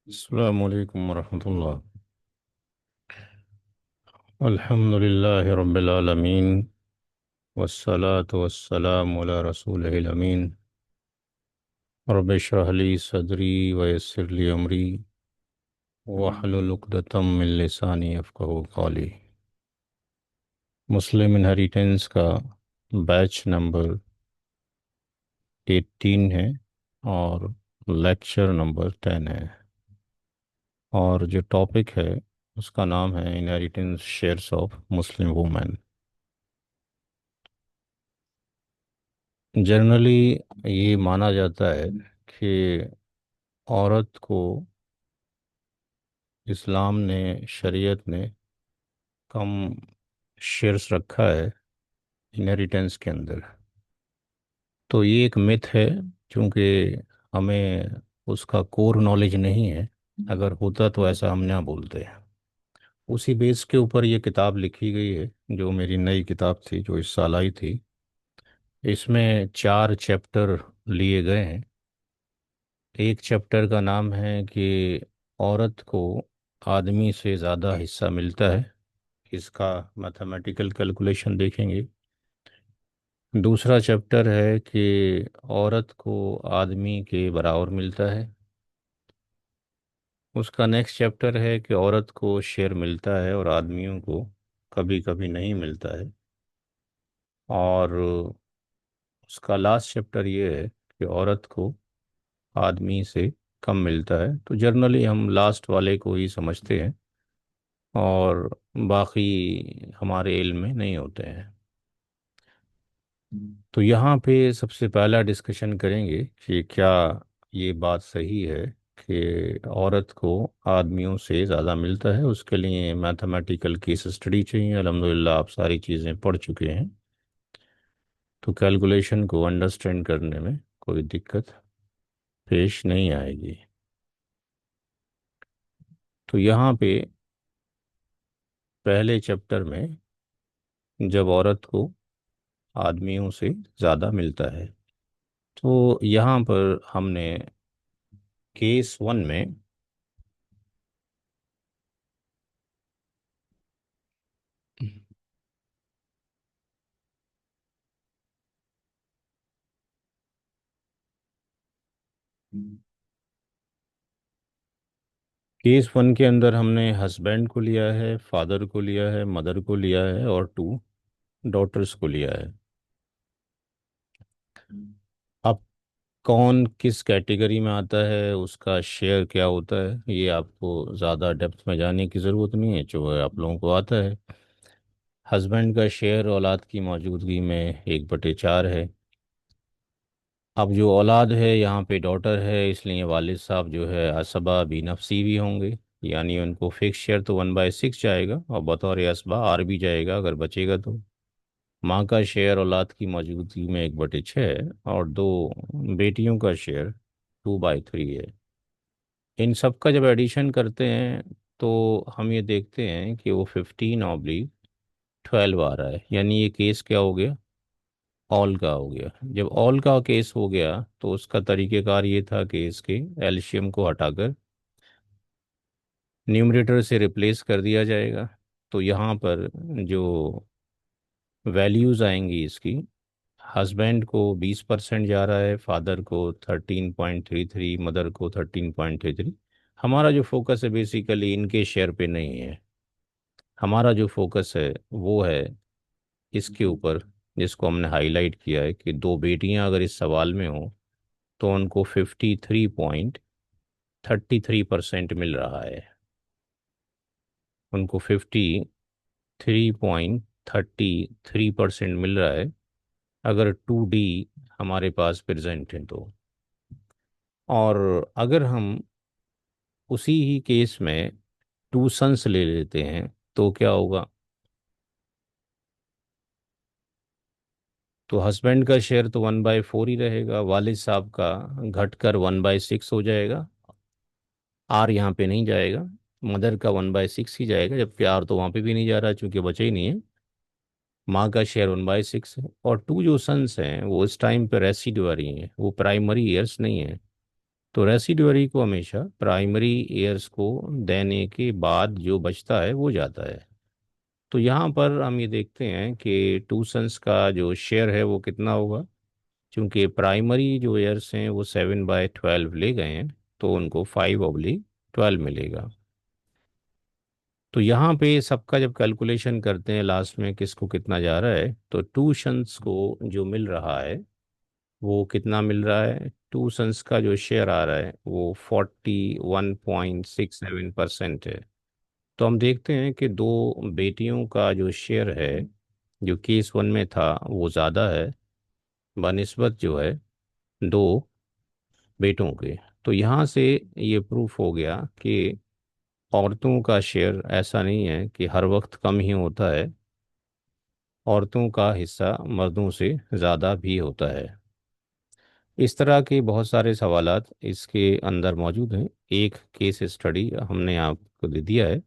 अस्सलामु अलैकुम वरहमतुल्लाह। अल्हम्दुलिल्लाहि रब्बिल आलमीन वस्सलातु वस्सलामु अला रसूलिहिल अमीन। रब्बि इश्रह ली सदरी व यस्सिर ली अमरी वहलुल उक़दतम मिन लिसानी यफ़क़हू क़ौली। मुस्लिम इनहेरिटेंस का बैच नंबर 18 है और लेक्चर नंबर 10 है। और जो टॉपिक है उसका नाम है inheritance shares of Muslim women. Generally ये माना जाता है कि औरत को इस्लाम ने, शरीयत ने कम शेयर्स रखा है इनहेरिटेंस के अंदर। तो ये एक मिथ है, क्योंकि हमें उसका कोर नॉलेज नहीं है। अगर होता तो ऐसा हम ना बोलते। उसी बेस के ऊपर ये किताब लिखी गई है, जो मेरी नई किताब थी, जो इस साल आई थी। इसमें 4 चैप्टर लिए गए हैं। एक चैप्टर का नाम है कि औरत को आदमी से ज़्यादा हिस्सा मिलता है। इसका मैथमेटिकल कैलकुलेशन देखेंगे। दूसरा चैप्टर है कि औरत को आदमी के बराबर मिलता है। उसका नेक्स्ट चैप्टर है कि औरत को शेयर मिलता है और आदमियों को कभी कभी नहीं मिलता है। और उसका लास्ट चैप्टर ये है कि औरत को आदमी से कम मिलता है। तो जनरली हम लास्ट वाले को ही समझते हैं और बाकी हमारे इल्म में नहीं होते हैं। तो यहाँ पे सबसे पहला डिस्कशन करेंगे कि क्या ये बात सही है कि औरत को आदमियों से ज़्यादा मिलता है। उसके लिए मैथमेटिकल केस स्टडी चाहिए। अल्हम्दुलिल्लाह आप सारी चीज़ें पढ़ चुके हैं, तो कैलकुलेशन को अंडरस्टैंड करने में कोई दिक्कत पेश नहीं आएगी। तो यहाँ पे पहले चैप्टर में जब औरत को आदमियों से ज़्यादा मिलता है, तो यहाँ पर हमने केस 1 में केस 1 के अंदर हमने हस्बैंड को लिया है, फादर को लिया है, मदर को लिया है और 2 डॉटर्स को लिया है। अब कौन किस कैटेगरी में आता है, उसका शेयर क्या होता है, ये आपको ज़्यादा डेप्थ में जाने की ज़रूरत नहीं है, जो है आप लोगों को आता है। हस्बैंड का शेयर औलाद की मौजूदगी में 1/4 है। अब जो औलाद है यहाँ पे डॉटर है, इसलिए वालिद साहब जो है असबा भी नफसी भी होंगे। यानी उनको फिक्स शेयर तो 1/6 जाएगा और बतौर असबा आर भी जाएगा अगर बचेगा तो। माँ का शेयर औलाद की मौजूदगी में 1/6 और 2 बेटियों का शेयर 2/3 है। इन सब का जब एडिशन करते हैं तो हम ये देखते हैं कि वो 15/12 आ रहा है। यानी ये केस क्या हो गया, ऑल का हो गया। जब ऑल का केस हो गया तो उसका तरीक़ेकार ये था कि इसके एलसीएम को हटाकर न्यूमरेटर से रिप्लेस कर दिया जाएगा। तो यहाँ पर जो वैल्यूज़ आएंगी इसकी, हस्बैंड को 20% जा रहा है, फादर को 13.33, मदर को 13.33। हमारा जो फोकस है बेसिकली इनके शेयर पे नहीं है। हमारा जो फोकस है वो है इसके ऊपर, जिसको हमने हाईलाइट किया है कि 2 बेटियां अगर इस सवाल में हो तो उनको 53.33% मिल रहा है। उनको 53.33% मिल रहा है अगर 2D हमारे पास प्रेजेंट है तो। और अगर हम उसी ही केस में 2 सन्स ले लेते हैं तो क्या होगा। तो हस्बैंड का शेयर तो 1/4 ही रहेगा, वालिद साहब का घटकर 1/6 हो जाएगा। आर यहाँ पे नहीं जाएगा, मदर का 1/6 ही जाएगा, जबकि आर तो वहाँ पे भी नहीं जा रहा चूंकि बचा ही नहीं है। माँ का शेयर 1/6 है और 2 जो सन्स हैं वो इस टाइम पे रेसिडुअरी हैं, वो प्राइमरी ईयर्स नहीं है। तो रेसिडुअरी को हमेशा प्राइमरी एयर्स को देने के बाद जो बचता है वो जाता है। तो यहाँ पर हम ये देखते हैं कि टू सन्स का जो शेयर है वो कितना होगा। क्योंकि प्राइमरी जो एयर्स हैं वो 7/12 ले गए हैं, तो उनको 5/12 मिलेगा। तो यहाँ पे सबका जब कैलकुलेशन करते हैं लास्ट में किसको कितना जा रहा है, तो टू सन्स को जो मिल रहा है वो कितना मिल रहा है। टू सन्स का जो शेयर आ रहा है वो 41.67% है। तो हम देखते हैं कि दो बेटियों का जो शेयर है जो केस वन में था वो ज़्यादा है बनिस्बत जो है दो बेटों के। तो यहाँ से ये प्रूफ हो गया कि औरतों का शेयर ऐसा नहीं है कि हर वक्त कम ही होता है, औरतों का हिस्सा मर्दों से ज़्यादा भी होता है। इस तरह के बहुत सारे सवालात इसके अंदर मौजूद हैं। एक केस स्टडी हमने आपको दे दिया है।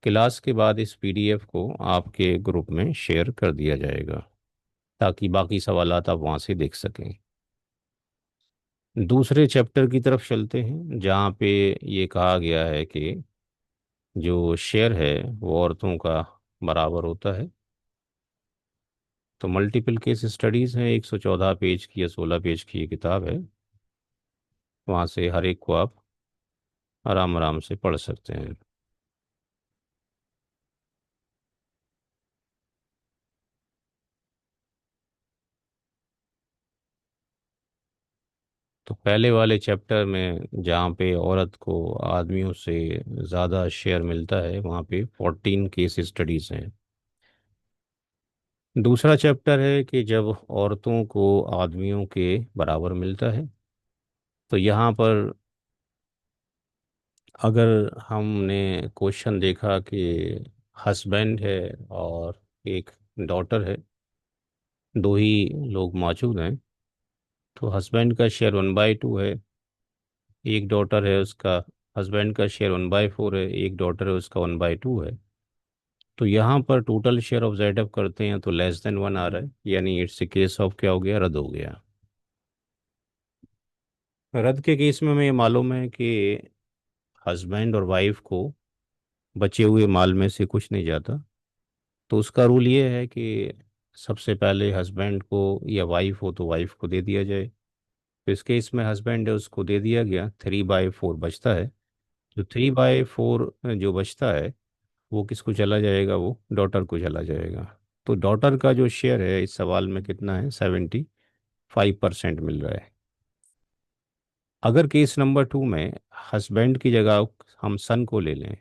क्लास के बाद इस पीडीएफ को आपके ग्रुप में शेयर कर दिया जाएगा ताकि बाकी सवालात आप वहाँ से देख सकें। दूसरे चैप्टर की तरफ चलते हैं जहाँ पे ये कहा गया है कि जो शेयर है वो औरतों का बराबर होता है। तो मल्टीपल केस स्टडीज़ हैं, 114 पेज की या 16 पेज की ये किताब है। वहाँ से हर एक को आप आराम आराम से पढ़ सकते हैं। तो पहले वाले चैप्टर में जहाँ पे औरत को आदमियों से ज़्यादा शेयर मिलता है वहाँ पे 14 केस स्टडीज़ हैं। दूसरा चैप्टर है कि जब औरतों को आदमियों के बराबर मिलता है, तो यहाँ पर अगर हमने क्वेश्चन देखा कि हस्बैंड है और एक डॉटर है, दो ही लोग मौजूद हैं, तो हस्बैंड का शेयर 1/2 है, एक डॉटर है उसका। हस्बैंड का शेयर 1/4 है, एक डॉटर है उसका 1/2 है। तो यहाँ पर total share of Z F करते हैं तो लेस देन 1 आ रहा है, यानी इट्स ए केस ऑफ क्या हो गया, रद्द हो गया। रद्द के केस में हमें ये मालूम है कि हस्बैंड और वाइफ को बचे हुए माल में से कुछ नहीं जाता। तो उसका रूल ये है कि सबसे पहले हस्बैंड को, या वाइफ हो तो वाइफ को दे दिया जाए। तो इस केस में हस्बैंड है उसको दे दिया गया, 3/4 बचता है। जो 3/4 जो बचता है वो किसको चला जाएगा, वो डॉटर को चला जाएगा। तो डॉटर का जो शेयर है इस सवाल में कितना है, 75% मिल रहा है। अगर केस नंबर 2 में हस्बैंड की जगह हम सन को ले लें,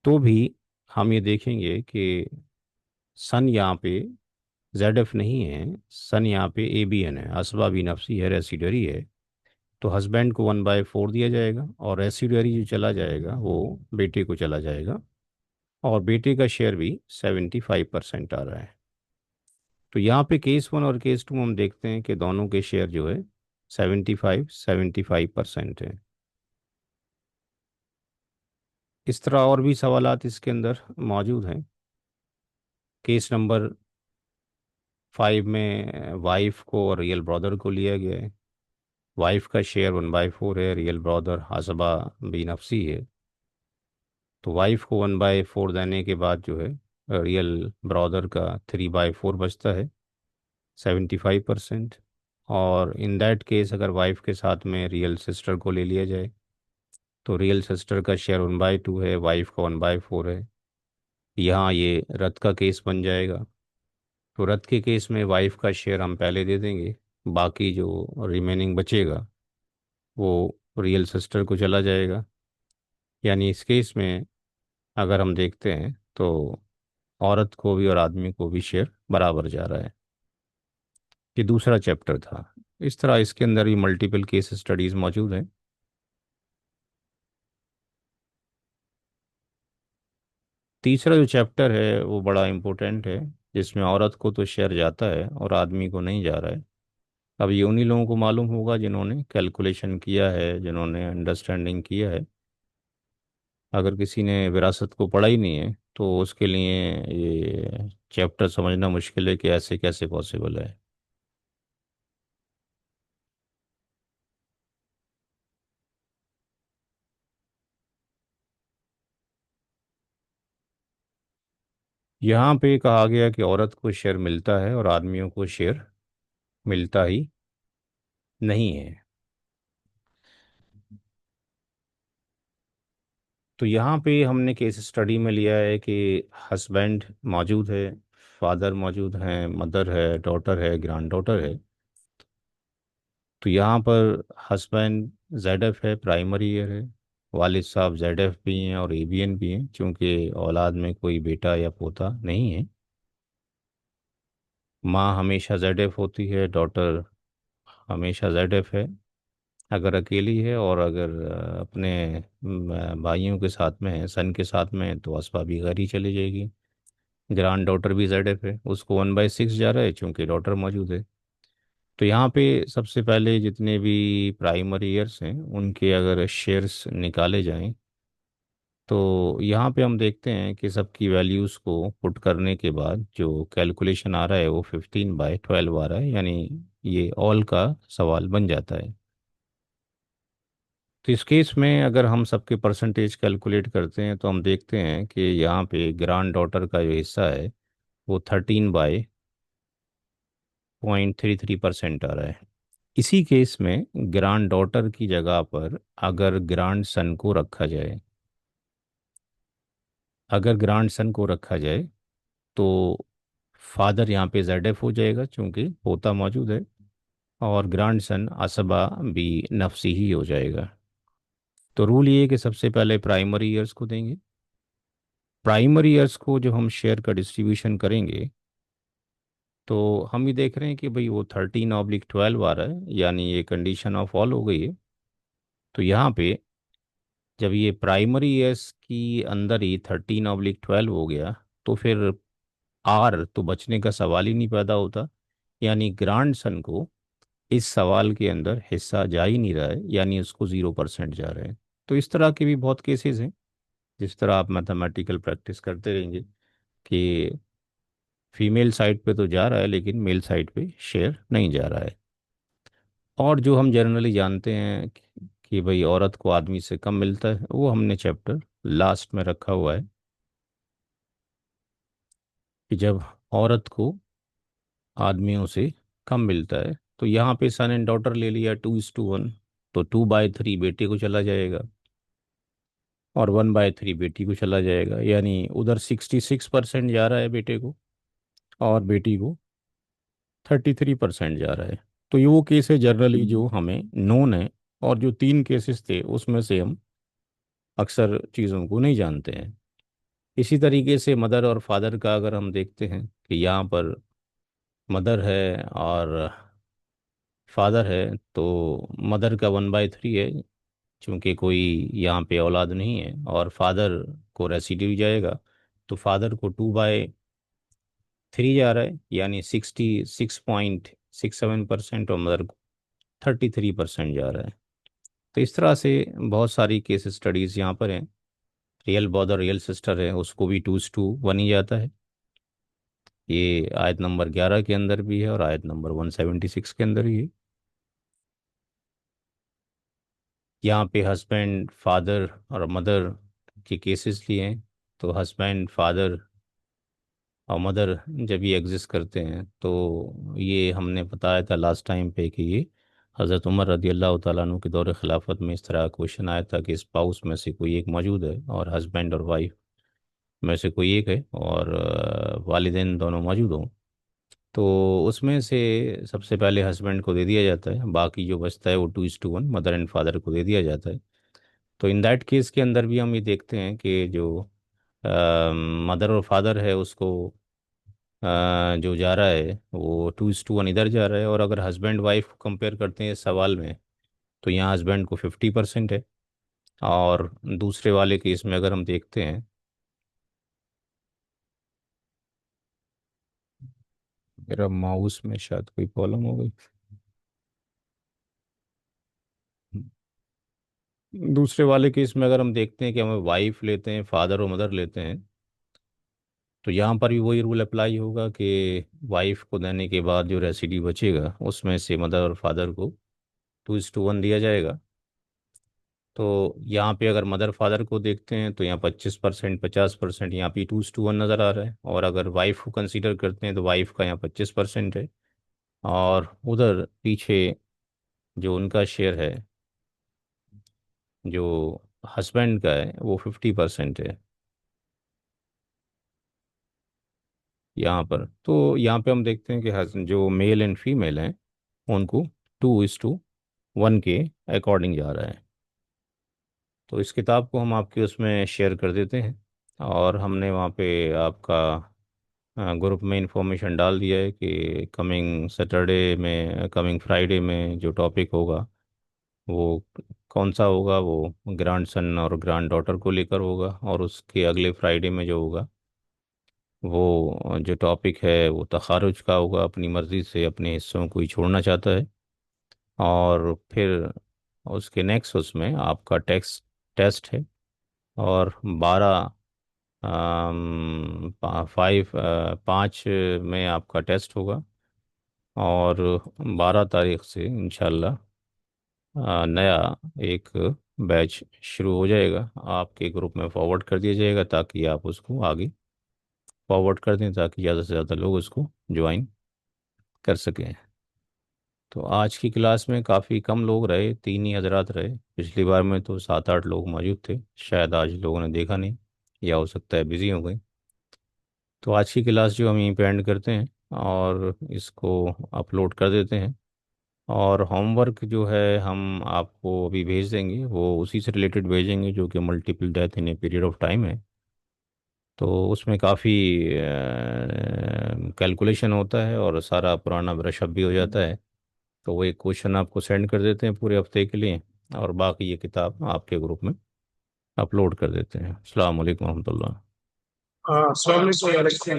तो भी हम ये देखेंगे कि सन यहाँ पे जेड एफ नहीं है, सन यहाँ पे ए बी एन है, असबा भी नफसी है, रेसिडरी है। तो हस्बैंड को 1/4 दिया जाएगा और रेसिडरी जो चला जाएगा वो बेटे को चला जाएगा। और बेटे का शेयर भी 75% आ रहा है। तो यहाँ पे केस वन और केस टू हम देखते हैं कि दोनों के शेयर जो है 75-75% है। इस तरह और भी सवालात इसके अंदर मौजूद हैं। केस नंबर 5 में वाइफ को और रियल ब्रदर को लिया गया है। वाइफ का शेयर 1/4 है, रियल ब्रदर हासबा भी नफसी है। तो वाइफ को 1/4 देने के बाद जो है रियल ब्रदर का 3/4 बचता है, 75%। और इन दैट केस अगर वाइफ के साथ में रियल सिस्टर को ले लिया जाए, तो रियल सिस्टर का शेयर 1/2 है, वाइफ का 1/4 है। यहाँ ये रद्द का केस बन जाएगा। तो रद्द के केस में वाइफ का शेयर हम पहले दे देंगे, बाकी जो रिमेनिंग बचेगा वो रियल सिस्टर को चला जाएगा। यानी इस केस में अगर हम देखते हैं तो औरत को भी और आदमी को भी शेयर बराबर जा रहा है। ये दूसरा चैप्टर था। इस तरह इसके अंदर भी मल्टीपल केस स्टडीज़ मौजूद हैं। तीसरा जो चैप्टर है वो बड़ा इम्पोर्टेंट है, जिसमें औरत को तो शेयर जाता है और आदमी को नहीं जा रहा है। अब ये उन्हीं लोगों को मालूम होगा जिन्होंने कैलकुलेशन किया है, जिन्होंने अंडरस्टैंडिंग किया है। अगर किसी ने विरासत को पढ़ा ही नहीं है तो उसके लिए ये चैप्टर समझना मुश्किल है कि ऐसे कैसे पॉसिबल है। यहाँ पे कहा गया कि औरत को शेयर मिलता है और आदमियों को शेयर मिलता ही नहीं है। तो यहाँ पे हमने केस स्टडी में लिया है कि हस्बैंड मौजूद है, फादर मौजूद हैं, मदर है, डॉटर है, ग्रैंड डॉटर है। तो यहाँ पर हस्बैंड जेडएफ है, प्राइमरी ईयर है। वालिद साहब जेडएफ भी हैं और एबीएन भी हैं, क्योंकि औलाद में कोई बेटा या पोता नहीं है। माँ हमेशा जेडएफ होती है, डॉटर हमेशा जेडएफ है अगर अकेली है, और अगर अपने भाइयों के साथ में है, सन के साथ में है, तो असपा भी घर ही चली जाएगी। ग्रैंड डॉटर भी जेडएफ है, उसको 1/6 जा रहा है चूंकि डॉटर मौजूद है। तो यहाँ पे सबसे पहले जितने भी प्राइमरी ईयर्स हैं उनके अगर शेयर्स निकाले जाएं, तो यहाँ पे हम देखते हैं कि सबकी वैल्यूज़ को पुट करने के बाद जो कैलकुलेशन आ रहा है वो 15/12 आ रहा है, यानी ये ऑल का सवाल बन जाता है। तो इस केस में अगर हम सबके परसेंटेज कैलकुलेट करते हैं तो हम देखते हैं कि यहाँ पे ग्रांड डॉटर का जो हिस्सा है वो 13/0.33% आ रहा है। इसी केस में ग्रांड डॉटर की जगह पर अगर ग्रांड सन को रखा जाए, अगर ग्रांड सन को रखा जाए तो फादर यहाँ पे जेडएफ हो जाएगा क्योंकि पोता मौजूद है, और ग्रांड सन असबा भी नफसी ही हो जाएगा। तो रूल ये है कि सबसे पहले प्राइमरी ईयर्स को देंगे। प्राइमरी ईयर्स को जो हम शेयर का डिस्ट्रीब्यूशन करेंगे, तो हम ये देख रहे हैं कि भाई वो 13/12 आ रहा है, यानी ये कंडीशन ऑफ ऑल हो गई है। तो यहाँ पे जब ये प्राइमरी ईयर्स की अंदर ही 13/12 हो गया, तो फिर आर तो बचने का सवाल ही नहीं पैदा होता, यानी ग्रांड सन को इस सवाल के अंदर हिस्सा जा ही नहीं रहा है, यानी उसको 0% जा रहा है। तो इस तरह के भी बहुत केसेस हैं। जिस तरह आप मैथमेटिकल प्रैक्टिस करते रहेंगे कि फीमेल साइड पे तो जा रहा है लेकिन मेल साइड पे शेयर नहीं जा रहा है। और जो हम जनरली जानते हैं कि भाई औरत को आदमी से कम मिलता है, वो हमने चैप्टर लास्ट में रखा हुआ है कि जब औरत को आदमियों से कम मिलता है, तो यहाँ पे सन एंड डॉटर ले लिया 2:1, तो 2/3 बेटे को चला जाएगा और 1/3 बेटी को चला जाएगा, यानी उधर 66% जा रहा है बेटे को, और बेटी को 33% जा रहा है। तो ये वो केस है जनरली जो हमें नोन है, और जो 3 केसेस थे उसमें से हम अक्सर चीज़ों को नहीं जानते हैं। इसी तरीके से मदर और फादर का अगर हम देखते हैं कि यहाँ पर मदर है और फादर है, तो मदर का 1/3 है क्योंकि कोई यहाँ पे औलाद नहीं है, और फादर को रेसिड्यू जाएगा, तो फादर को 2/3 जा रहा है, यानी 66.67%, और मदर को 33% जा रहा है। तो इस तरह से बहुत सारी केस स्टडीज़ यहाँ पर हैं। रियल ब्रदर रियल सिस्टर है, उसको भी 2:1 ही जाता है। ये आयत नंबर 11 के अंदर भी है और आयत नंबर 176 के अंदर भी है। यहाँ पे हस्बैंड फादर और मदर के केसेस लिए हैं। तो हस्बैंड फादर और मदर जब ये एग्जिस्ट करते हैं, तो ये हमने बताया था लास्ट टाइम पे कि ये हज़रत उमर रदी अल्लाह तआला अन्हु के दौर खिलाफत में इस तरह का क्वेश्चन आया था कि स्पाउस में से कोई एक मौजूद है, और हस्बैंड और वाइफ में से कोई एक है, और वालिदैन दोनों मौजूद हों, तो उसमें से सबसे पहले हस्बैंड को दे दिया जाता है, बाकी जो बचता है वो 2:1 मदर एंड फादर को दे दिया जाता है। तो इन दैट केस के अंदर भी हम ये देखते हैं कि जो मदर और फादर है उसको जो जा रहा है वो 2:1 इधर जा रहा है, और अगर हस्बैंड वाइफ को कंपेयर करते हैं इस सवाल में, तो यहाँ हस्बैंड को 50% है। और दूसरे वाले केस में अगर हम देखते हैं, मेरा माउस में शायद कोई प्रॉब्लम हो गई। दूसरे वाले केस में अगर हम देखते हैं कि हमें वाइफ लेते हैं, फादर और मदर लेते हैं, तो यहाँ पर भी वही रूल अप्लाई होगा कि वाइफ को देने के बाद जो रेसिड्यू बचेगा उसमें से मदर और फादर को 2:1 दिया जाएगा। तो यहाँ पे अगर मदर फादर को देखते हैं तो यहाँ 25%, 50%, यहाँ पे 2:1 नज़र आ रहा है। और अगर वाइफ को कंसीडर करते हैं तो वाइफ का यहाँ 25% है। और उधर पीछे जो उनका शेयर है, जो हस्बैंड का है, वो 50% है यहाँ पर। तो यहाँ पे हम देखते हैं कि जो मेल एंड फीमेल हैं उनको 2:1 के अकॉर्डिंग जा रहा है। तो इस किताब को हम आपके उसमें शेयर कर देते हैं। और हमने वहाँ पे आपका ग्रुप में इंफॉर्मेशन डाल दिया है कि कमिंग सैटरडे में, कमिंग फ्राइडे में जो टॉपिक होगा वो कौन सा होगा, वो ग्रैंड सन और ग्रैंड डॉटर को लेकर होगा। और उसके अगले फ्राइडे में जो होगा वो जो टॉपिक है वो तखारुज का होगा, अपनी मर्ज़ी से अपने हिस्सों को ही छोड़ना चाहता है। और फिर उसके नेक्स्ट उसमें आपका टेक्स्ट टेस्ट है। और 5 में आपका टेस्ट होगा। और 12 तारीख से इंशाल्लाह नया एक बैच शुरू हो जाएगा, आपके ग्रुप में फॉरवर्ड कर दिया जाएगा ताकि आप उसको आगे फॉरवर्ड कर दें, ताकि ज़्यादा से ज़्यादा लोग उसको ज्वाइन कर सकें। तो आज की क्लास में काफ़ी कम लोग रहे, 3 ही हजरात रहे। पिछली बार में तो 7-8 लोग मौजूद थे, शायद आज लोगों ने देखा नहीं, या हो सकता है बिज़ी हो गए। तो आज की क्लास जो हम यहीं पे एंड करते हैं और इसको अपलोड कर देते हैं। और होमवर्क जो है हम आपको अभी भेज देंगे, वो उसी से रिलेटेड भेजेंगे जो कि multiple death in a period of time है। तो उसमें काफ़ी कैलकुलेशन होता है और सारा पुराना ब्रशअप भी हो जाता है। तो वो एक क्वेश्चन आपको सेंड कर देते हैं पूरे हफ्ते के लिए, और बाकी ये किताब आपके ग्रुप में अपलोड कर देते हैं। अस्सलाम वालेकुम रहमतुल्लाह। हाँ, अस्सलाम वालेकुम।